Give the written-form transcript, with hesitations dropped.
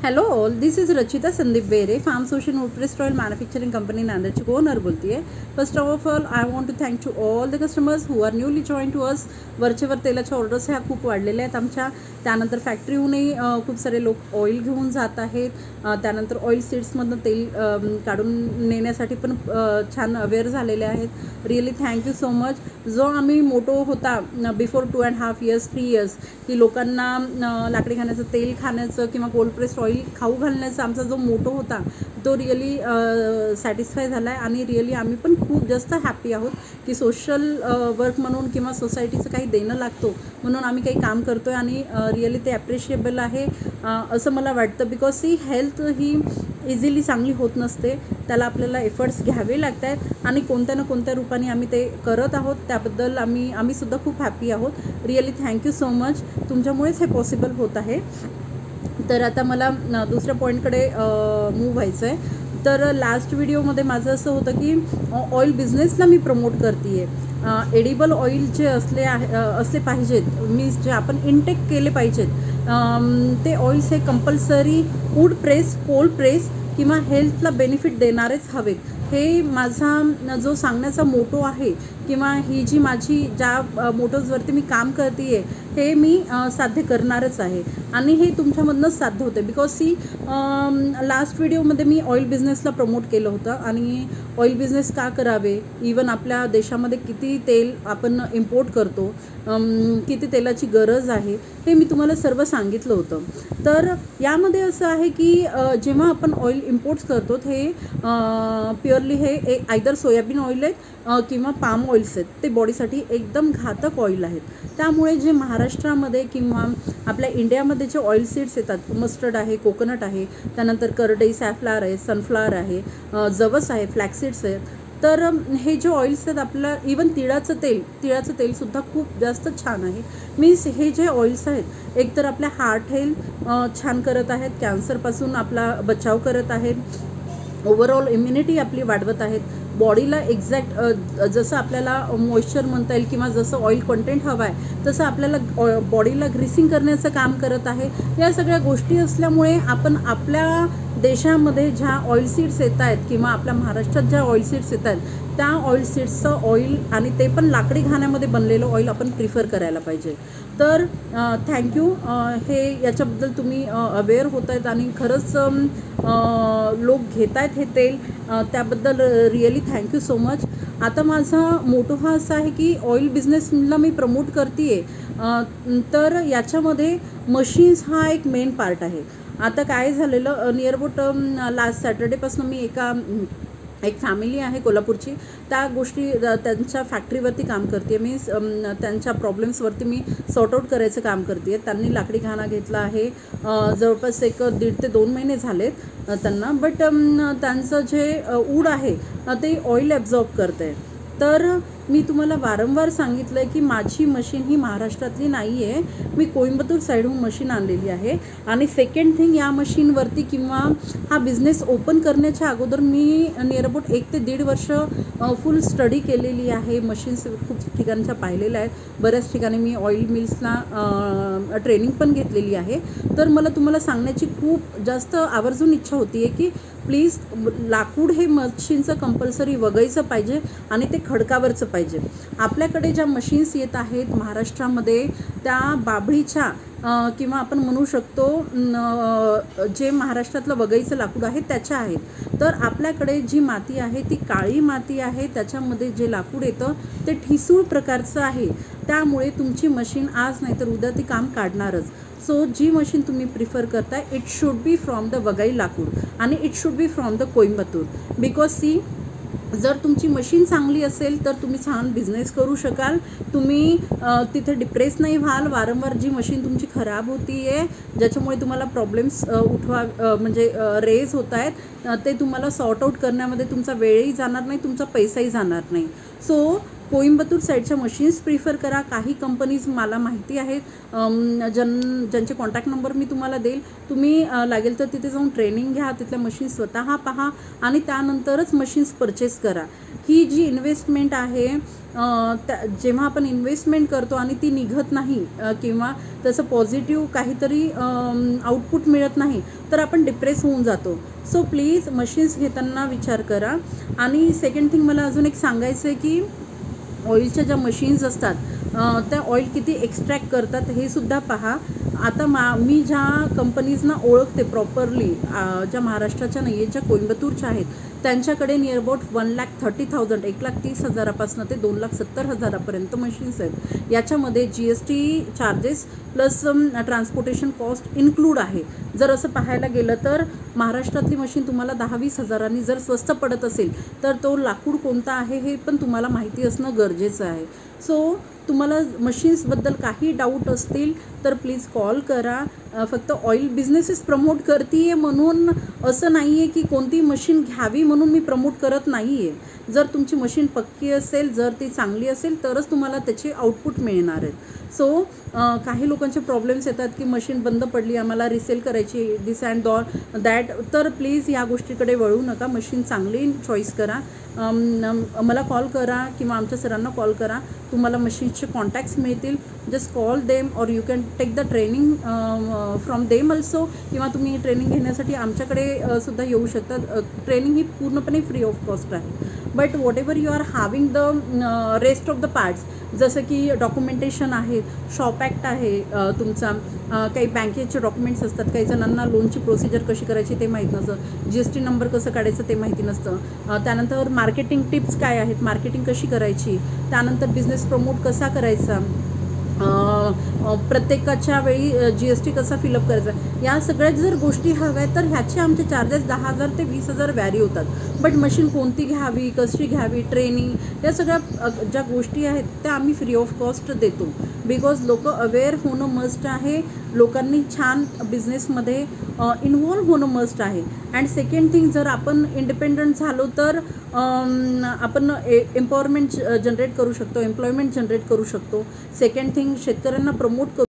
Hello all, this is Rachita Sandeep Bere, farm सोशन न्यूट्रिस्ट oil manufacturing company नांदेडची ओनर बोलते आहे. First of all I want to thank to all the customers who are newly join to us. वरचेवर तेलाच्या orders ह्या खूप वाढलेल्या आहेत आमच्या. त्यानंतर फॅक्टरीहूनही खूप सारे लोक ऑइल घेऊन जात आहेत. त्यानंतर ऑइल सीड्समधनं तेल काढून नेण्यासाठी पण छान अवेअर झालेले आहेत. Really thank you so much. जो आम्ही मोटो होता बिफोर 2.5 years 3 years की लोकांना लाकडी खाण्याचं, तेल खाण्याचं किंवा कोल्ड प्रेस्ड ऑइल खाऊ घालण्याचा आमचा जो मोटो होता तो रिअली सॅटिस्फाय झाला आहे. आणि रिअली आम्ही पण खूप जास्त हॅपी आहोत की सोशल वर्क म्हणून किंवा सोसायटीचं काही देणं लागतो म्हणून आम्ही काही काम करतो आहे. आणि रिअली ते ॲप्रिशिएबल आहे असं मला वाटतं. Because he health he easily चांगली होत नसते, त्याला आपल्याला एफर्ट्स घ्यावे लागत आहेत आणि कोणत्या ना कोणत्या रूपाने आम्ही ते करत आहोत. त्याबद्दल आम्ही सुद्धा खूप हॅपी आहोत. Really thank you so much. तुमच्यामुळेच हे पॉसिबल होत आहे. तर आता मला दुसऱ्या पॉईंटकडे मूव्ह व्हायचं आहे. तर लास्ट व्हिडिओमध्ये माझं असं होतं की ऑइल बिझनेसला मी प्रमोट करते आहे. एडिबल ऑइल जे असले पाहिजेत, मीन्स जे आपण इनटेक केले पाहिजेत, ते ऑइल्स हे compulsory wood press, cold press किंवा हेल्थला बेनिफिट देणारेच हवेत. हे माझा जो सांगण्याचा मोटो आहे किंवा ही जी माझी ज्या मोटोजवरती मी काम करते आहे हे मी साध्य करणारच आहे. आणि हे तुमच्यामधनंच साध्य होतं. बिकॉज लास्ट व्हिडिओमध्ये मी ऑइल बिझनेसला प्रमोट केलं होतं आणि ऑइल बिझनेस का करावे, इवन आपल्या देशामध्ये किती तेल आपण इम्पोर्ट करतो, किती तेलाची गरज आहे हे मी तुम्हाला सर्व सांगितलं होतं. तर यामध्ये असं आहे की जेव्हा आपण ऑइल इम्पोर्ट्स करतो हे प्युअरली हे आयदर सोयाबीन ऑइल आहेत किंवा पाम ऑइल्स आहेत. ते बॉडीसाठी एकदम घातक ऑइल आहेत. त्यामुळे जे महाराष्ट्रामध्ये किंवा आपल्या इंडियामध्ये जे ऑइल सीड्स येतात, मस्टर्ड आहे, कोकोनट आहे, त्यानंतर करडई, सॅफ्लावर आहे, सनफ्लावर आहे, जवस आहे, फ्लॅक्सीड्स आहेत. तर हे जे ऑइल्स आहेत आपल्याला, इवन तिळाचं तेलसुद्धा खूप जास्त छान आहे. मीन्स हे जे ऑइल्स आहेत एकतर आपल्या हार्ट हेल्थ छान करत आहेत, कॅन्सरपासून आपला बचाव करत आहेत, ओव्हरऑल इम्युनिटी आपली वाढवत आहेत, बॉडीला एक्झॅक्ट जसं आपल्याला मॉइश्चर म्हणता येईल किंवा जसं ऑइल कंटेंट हवं आहे तसं आपल्याला बॉडीला ग्रीसिंग करण्याचं काम करत आहे. या सगळ्या गोष्टी असल्यामुळे आपण आपल्या देशामध्ये ज्या ऑइल सीड्स येत आहेत किंवा आपल्या महाराष्ट्रात ज्या ऑइल सीड्स येत आहेत त्या ऑइल सीड्सचं ऑइल आणि ते पण लाकडी घाण्यामध्ये बनलेलं ऑइल आपण प्रिफर करायला पाहिजे. तर थँक्यू. हे याच्याबद्दल तुम्ही अवेअर होत आहेत आणि खरंच लोक घेत आहेत हे तेल, त्याबद्दल रिअली थँक्यू सो मच. आता माझा मोटो हा असा आहे की ऑइल बिझनेसला मी प्रमोट करते आहे. तर याच्यामध्ये मशीन्स हा एक मेन पार्ट आहे. आता काय झालेलं, नियर अबाउट लास्ट सॅटर्डेपासून मी एक फॅमिली आहे कोल्हापूरची, त्या गोष्टी त्यांच्या फॅक्टरीवरती काम करते. मीन्स त्यांच्या प्रॉब्लेम्सवरती मी सॉर्ट आऊट करायचं काम करते. त्यांनी लाकडी घाणा घेतला आहे, जवळपास 1.5 ते 2 महिने झालेत त्यांना. बट त्यांचं जे ऊड आहे ते ऑइल ॲब्झॉर्ब करतं आहे. तर मी तुम्हाला वारंवार सांगितलं आहे की माझी मशीन ही महाराष्ट्रातली नाही आहे, मी कोइंबतूर साईडहून मशीन आणलेली आहे. आणि सेकंड थिंग, या मशीनवरती किंवा हा बिझनेस ओपन करण्याच्या अगोदर मी नियर अबाउट 1 ते 1.5 वर्ष फुल स्टडी केलेली आहे. मशीन्स खूप ठिकाणच्या पाहिलेल्या आहेत, बऱ्याच ठिकाणी मी ऑइल मिल्सला ट्रेनिंग पण घेतलेली आहे. तर मला तुम्हाला सांगण्याची खूप जास्त आवर्जून इच्छा होती आहे की प्लीज लाकूड हे मशीनचं कंपल्सरी वगायचं पाहिजे आणि ते खडकावरचं पाहिजे. आपल्याकडे ज्या मशीन्स येत आहेत महाराष्ट्रामध्ये त्या बाभळीच्या किंवा आपण म्हणू शकतो जे महाराष्ट्रातलं वगैचं लाकूड आहे त्याच्या आहेत. तर आपल्याकडे जी माती आहे ती काळी माती आहे, त्याच्यामध्ये जे लाकूड येतं ते ठिसूळ प्रकारचं आहे. त्यामुळे तुमची मशीन आज नाही तर उद्या ती काम काढणारच. सो जी मशीन तुम्ही प्रिफर करताय it should be from the वगाई लाकूड आणि it should be from the Coimbatore. Because जर तुमची मशीन चांगली असेल तर तुम्ही छान बिझनेस करू शकाल. तुम्ही तिथे डिप्रेस नाही व्हाल. वारंवार जी मशीन तुमची खराब होती आहे, ज्याच्यामुळे तुम्हाला प्रॉब्लेम्स म्हणजे रेज होत आहेत, ते तुम्हाला सॉर्ट आऊट करण्यामध्ये तुमचा वेळही जाणार नाही, तुमचा पैसाही जाणार नाही. सो कोइंबतूर साईडच्या मशीन्स प्रिफर करा. काही कंपनीज मला माहिती आहेत, ज्यांचे कॉन्टॅक्ट नंबर मी तुम्हाला देईल. तुम्ही लागेल तर तिथे जाऊन ट्रेनिंग घ्या, तिथल्या मशीन्स स्वतः पहा आणि त्यानंतरच मशीन्स परचेस करा. ही जी इन्व्हेस्टमेंट आहे जेव्हा आपण इन्व्हेस्टमेंट करतो आणि ती निघत नाही किंवा तसं पॉझिटिव्ह काहीतरी आउटपुट मिळत नाही तर आपण डिप्रेस होऊन जातो. सो प्लीज मशीन्स घेताना विचार करा. आणि सेकंड थिंग मला अजून एक सांगायचं आहे की ऑइलच्या ज्या मशीन्स असतात त्या ऑइल किती एक्स्ट्रॅक्ट करतात हे सुद्धा पहा. आता मी ज्या कंपनीजना ओळखते प्रॉपरली, ज्या महाराष्ट्राच्या नाही आहेत, ज्या कोइंबतूरच्या आहेत, त्यांच्याकडे नियर अबाउट 1,30,000 1,30,000 ते 2,70,000 मशीन्स आहेत. याच्यामध्ये GST charges plus transportation cost include आहे. जर असं पाहायला गेलं तर महाराष्ट्रातली मशीन तुम्हाला 10-20 हजारांनी जर स्वस्त पडत असेल तर तो लाकूड कोणता आहे हे पण तुम्हाला माहिती असणं गरजेचं आहे. सो तुम्हाला मशीन्सबद्दल काही डाऊट असतील तर प्लीज कॉल करा. फक्त ऑइल बिझनेसेस प्रमोट करते आहे म्हणून असं नाही आहे की कोणती मशीन घ्यावी म्हणून मी प्रमोट करत नाही आहे. जर तुमची मशीन पक्की असेल, जर ती चांगली असेल तरच तुम्हाला त्याचे आउटपुट मिळणार आहेत. सो काही लोकांचे प्रॉब्लेम्स येतात की मशीन बंद पडली, आम्हाला रिसेल करायची, दिस अँड दॅट. तर प्लीज या गोष्टीकडे वळू नका. मशीन चांगली चॉईस करा. मला कॉल करा किंवा आमच्या सरांना कॉल करा. तुम्हाला मशीन्सचे कॉन्टॅक्ट्स मिळतील. जस्ट कॉल देम और you can take the training from them also. किंवा तुम्ही ट्रेनिंग घेण्यासाठी आमच्याकडे सुद्धा येऊ शकता. ट्रेनिंग ही पूर्णपणे फ्री ऑफ कॉस्ट आहे. But whatever you are having the rest of the parts, जसं की डॉक्युमेंटेशन आहे, शॉप ॲक्ट आहे तुमचा, काही बँकेचे डॉक्युमेंट्स असतात, काही जणांना लोनची प्रोसिजर कशी करायची ते माहीत नसतं, GST नंबर कसं काढायचं ते माहिती नसतं, त्यानंतर मार्केटिंग टिप्स काय आहेत, मार्केटिंग कशी करायची, त्यानंतर बिझनेस प्रमोट कसा करायचा, प्रत्येकाच्या वेळी GST कसा फिलअप करायचा, या सगळ्याच जर गोष्टी हव्या तर ह्याचे आमचे चार्जेस 10,000 ते 20,000 व्हॅरी होतात. बट मशीन कोणती घ्यावी, कशी घ्यावी, ट्रेनिंग, या सगळ्या ज्या गोष्टी आहेत त्या आम्ही फ्री ऑफ कॉस्ट देतो. बिकॉज लोक अवेअर होणं मस्ट आहे. लोकांनी छान बिझनेसमध्ये इन्व्हॉल्व होणं मस्ट आहे. अँड सेकंड थिंग, जर आपण इंडिपेंडंट झालो तर आपण एम्पॉवरमेंट जनरेट करू शकतो, एम्प्लॉयमेंट जनरेट करू शकतो. सेकंड थिंग, शेतकऱ्यांना प्रमोट करू